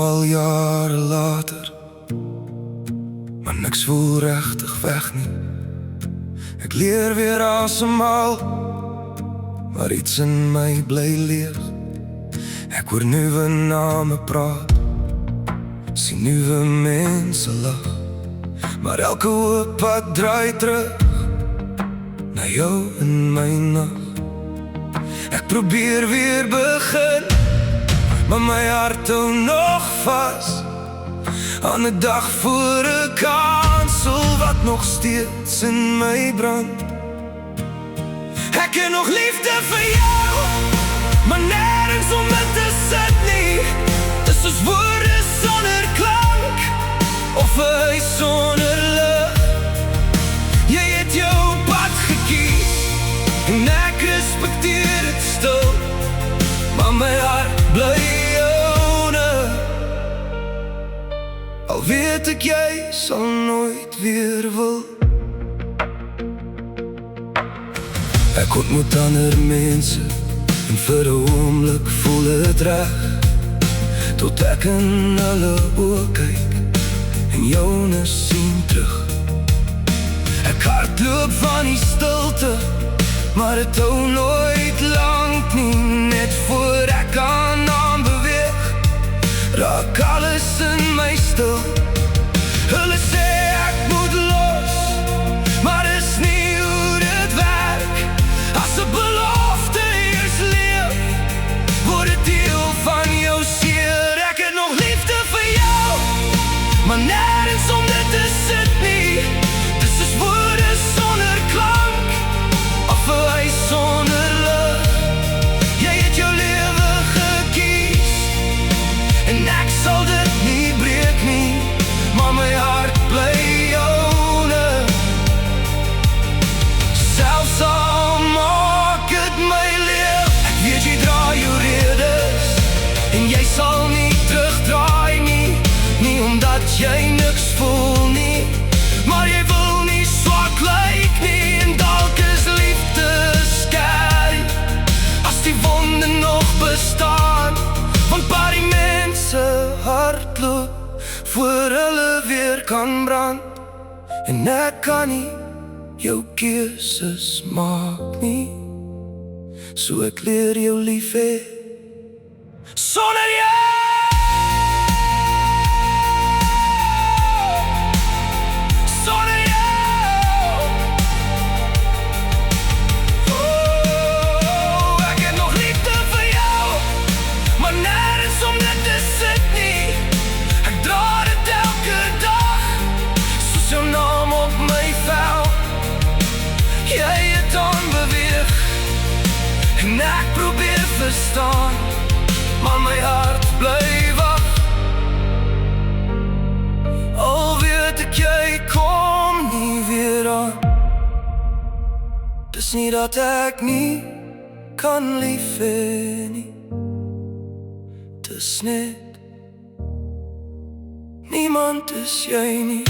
al jare later, maar niks voel regtig weg nie. Ek leer weer asemhaal, maar iets in my bly leeg. Ek hoor nuwe name praat, sien nuwe mense lag, maar elke hoop pad draai terug na jou in my nag. Ek probeer weer begin, maar my hart hou nog vas aan 'n dag voor 'n kansel wat nog steeds in my brand. Ek het nog liefde vir jou, maar nêrens om dit te sit nie. Dis soos woorde sonder klank, of 'n huis sonder lig. Jy het jou pad gekies, en ek respekteer dit stil, maar my hart bly joune. Al weet ek jy sal nooit weer wil. Ek ontmoet ander mense, en vir 'n oomblik voel het reg, tot ek in hulle oë kyk en joune sien terug. Ek hardloop van die stilte, maar het hou nooit lank nie. Net voor ek kan aanbeweeg, raak alles in my stil. Hulle sê ek moet los, maar is nie hoe dit werk. As 'n belofte eers leef, word het deel van jou seer. Ek het nog liefde vir jou, maar nêrens om dit te sit nie. Dis soos woorde sonder klank, of 'n huis sonder lig. Jy het jou lewe gekies, en ek sal dit nie breek nie, maar my hart bly joune. Selfs al maak het my leef, ek weet jy dra jou redes, en jy sal nie terugdraai nie. Nie omdat jy niks voel nie, maar jy wil nie swak lyk nie. En dalk is liefde skerp, as die wonde nog bestaan, want baie mense hardloop voor hulle weer kan brand. En ek kan nie jou keuses maak nie, so ek leer jou lief hê sonder jou. Sonder jou. Oh, ek het nog liefde vir jou, maar nêrens om dit te sit nie. Ek dra dit elke dag, soos jou naam op my vel. Jy het aanbeweeg, en ek probeer verstaan, maar my hart bly wag. Al weet ek jy kom nie weer aan, dis nie dat ek nie kan lief hê nie. Dis net, niemand is jy nie.